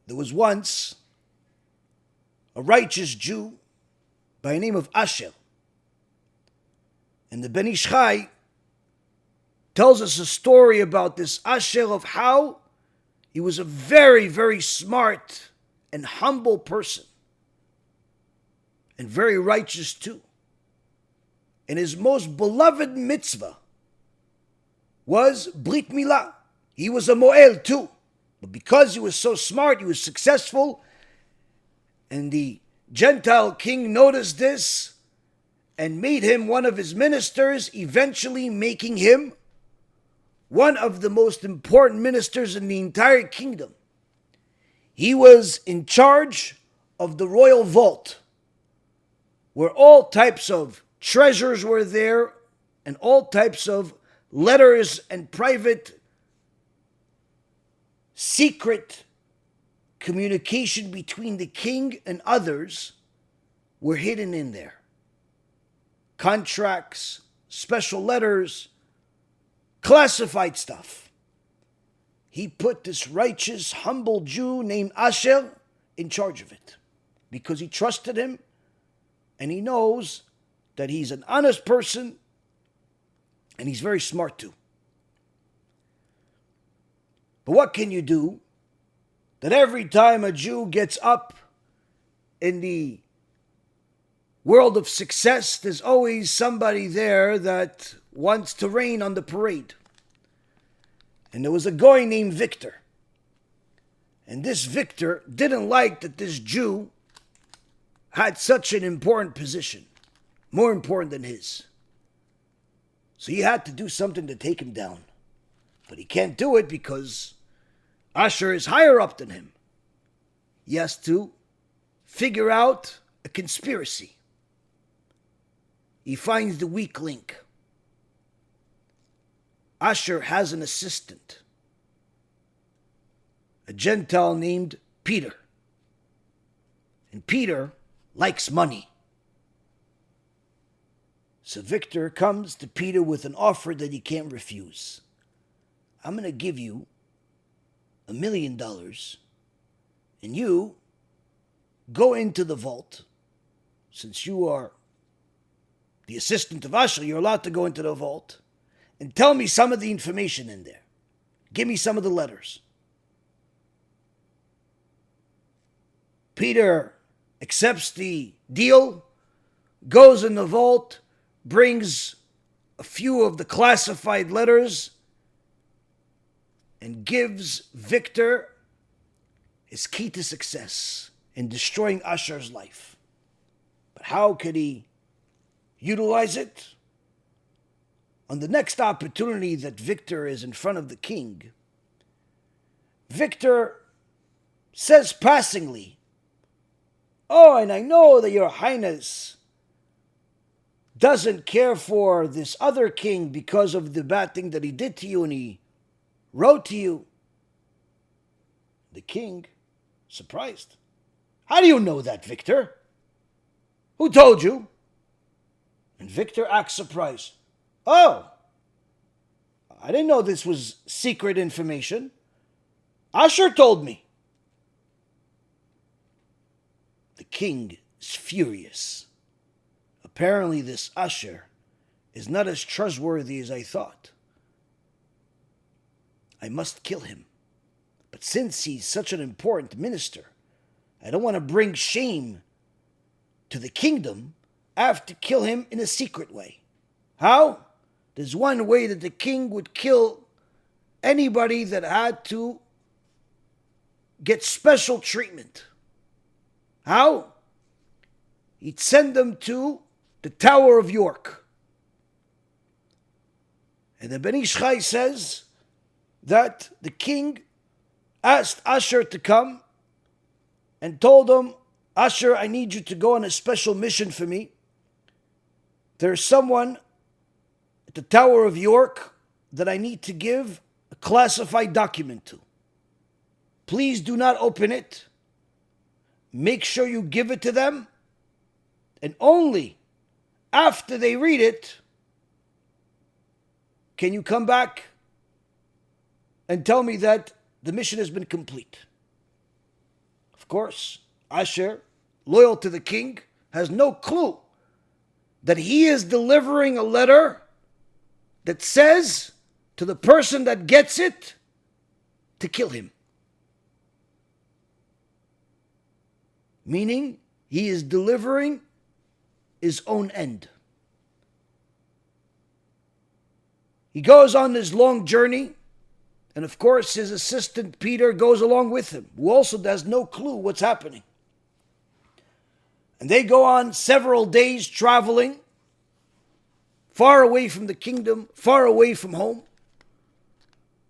There was once a righteous Jew by the name of Asher. And the Ben Ish Chai tells us a story about this Asher, of how he was a very, very smart and humble person. And very righteous too. And his most beloved mitzvah was Brit Milah. He was a Moel too. But because he was so smart, he was successful. And the Gentile king noticed this and made him one of his ministers, eventually making him one of the most important ministers in the entire kingdom. He was in charge of the royal vault, where all types of treasures were there and all types of letters and private, secret communication between the king and others were hidden in there. Contracts, special letters, classified stuff. He put this righteous, humble Jew named Asher in charge of it because he trusted him and he knows that he's an honest person and he's very smart too. But what can you do that every time a Jew gets up in the world of success, there's always somebody there that wants to rain on the parade? And there was a guy named Victor. And this Victor didn't like that this Jew had such an important position, more important than his. So he had to do something to take him down. But he can't do it because Asher is higher up than him. He has to figure out a conspiracy. He finds the weak link. Asher has an assistant, a Gentile named Peter. And Peter likes money. So Victor comes to Peter with an offer that he can't refuse. I'm going to give you $1 million, and you go into the vault. Since you are the assistant of Asher, you're allowed to go into the vault and tell me some of the information in there. Give me some of the letters. Peter accepts the deal, goes in the vault, brings a few of the classified letters, and gives Victor his key to success in destroying Asher's life. But how could he utilize it? On the next opportunity that Victor is in front of the king, Victor says passingly, "Oh, and I know that your highness doesn't care for this other king because of the bad thing that he did to you and he wrote to you." The king, surprised. "How do you know that, Victor? Who told you?" And Victor acts surprised. "Oh, I didn't know this was secret information. Asher told me." The king is furious. Apparently this Asher is not as trustworthy as I thought. I must kill him. But since he's such an important minister, I don't want to bring shame to the kingdom. I have to kill him in a secret way. How? There's one way that the king would kill anybody that had to get special treatment. How? He'd send them to the Tower of York. And the Ben Ish Chai says that the king asked Asher to come and told him, "Asher, I need you to go on a special mission for me. There's someone at the Tower of York that I need to give a classified document to. Please do not open it. Make sure you give it to them, and only after they read it can you come back and tell me that the mission has been complete." of course, Asher, loyal to the king, has no clue that he is delivering a letter that says to the person that gets it to kill him. Meaning, he is delivering his own end. He goes on this long journey, and of course his assistant Peter goes along with him, who also has no clue what's happening. And they go on several days traveling, far away from the kingdom, far away from home.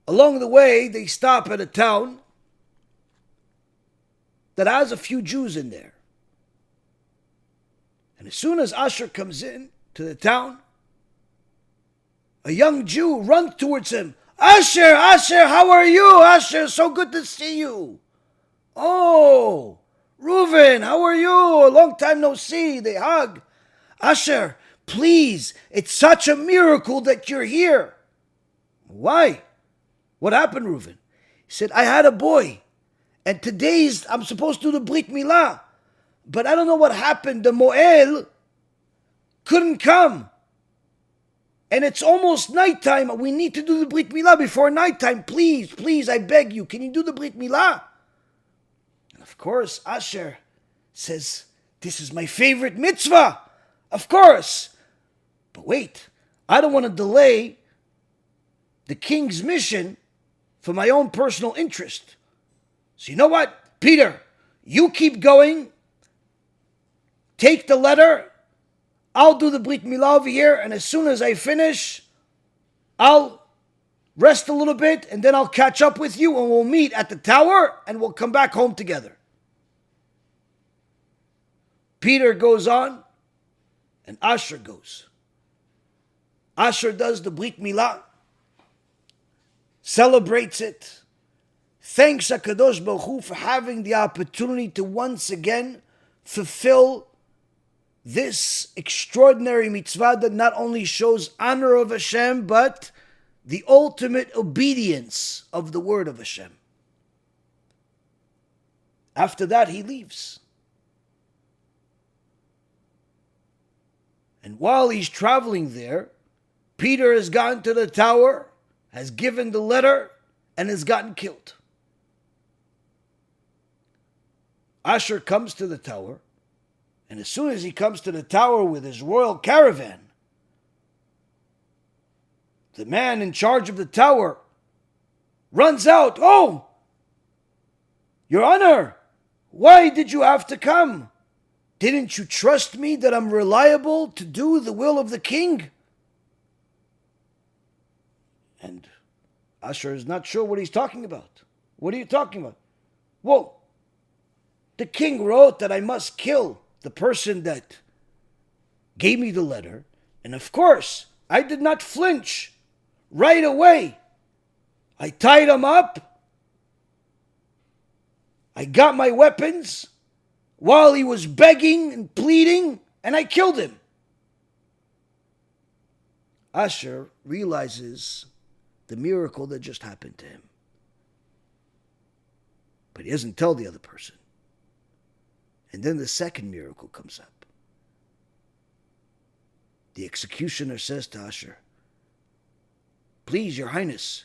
Along the way, they stop at a town that has a few Jews in there. And as soon as Asher comes in to the town, a young Jew runs towards him. Asher, Asher, how are you? Asher, so good to see you. Oh, Reuven, how are you? A long time no see. They hug. Asher, please, it's such a miracle that you're here. Why? What happened, Reuven? He said, I had a boy, and I'm supposed to do the Brit Milah, but I don't know what happened. The Moel couldn't come. And it's almost nighttime. We need to do the Brit Milah before nighttime. Please, please, I beg you. Can you do the Brit Milah? And of course, Asher says, this is my favorite mitzvah. Of course. But wait, I don't want to delay the king's mission for my own personal interest. So you know what? Peter, you keep going. Take the letter. I'll do the Brit Milah over here, and as soon as I finish, I'll rest a little bit, and then I'll catch up with you, and we'll meet at the tower, and we'll come back home together. Peter goes on, and Asher goes. Asher does the Brit Milah, celebrates it, thanks HaKadosh Baruch Hu for having the opportunity to once again fulfill this extraordinary mitzvah that not only shows honor of Hashem, but the ultimate obedience of the word of Hashem. After that, he leaves. And while he's traveling there, Peter has gone to the tower, has given the letter, and has gotten killed. Asher comes to the tower, and as soon as he comes to the tower with his royal caravan, the man in charge of the tower runs out. Oh, Your Honor, why did you have to come? Didn't you trust me that I'm reliable to do the will of the king? And Asher is not sure what he's talking about. What are you talking about? Well, the king wrote that I must kill the person that gave me the letter, and of course, I did not flinch right away. I tied him up. I got my weapons while he was begging and pleading, and I killed him. Asher realizes the miracle that just happened to him. But he doesn't tell the other person. And then the second miracle comes up. The executioner says to Asher, please, Your Highness,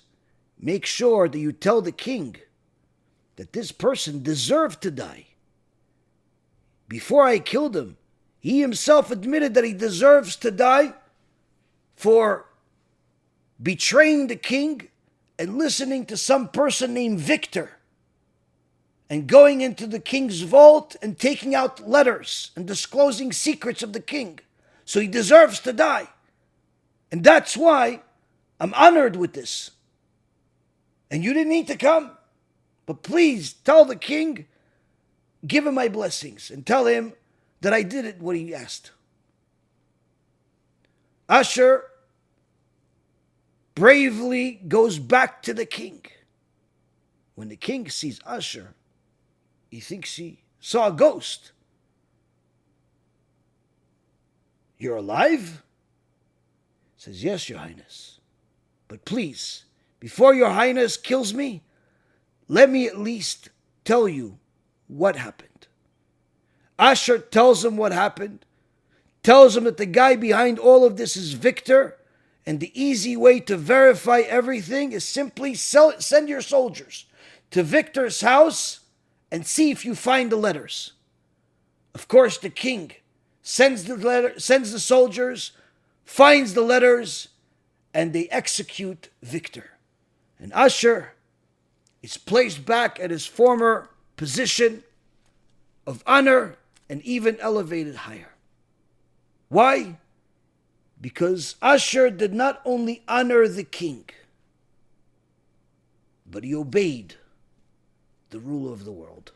make sure that you tell the king that this person deserved to die. Before I killed him, he himself admitted that he deserves to die for betraying the king and listening to some person named Victor and going into the king's vault and taking out letters and disclosing secrets of the king. So he deserves to die. And that's why I'm honored with this. And you didn't need to come. But please tell the king, give him my blessings, and tell him that I did it what he asked. Asher bravely goes back to the king. When the king sees Asher, he thinks he saw a ghost. You're alive? He says, yes, Your Highness. But please, before Your Highness kills me, let me at least tell you what happened. Asher tells him what happened, tells him that the guy behind all of this is Victor, and the easy way to verify everything is simply send your soldiers to Victor's house and see if you find the letters. Of course, the king sends the soldiers, finds the letters, and they execute Victor. And Asher is placed back at his former position of honor and even elevated higher. Why? Because Asher did not only honor the king, but he obeyed the ruler of the world.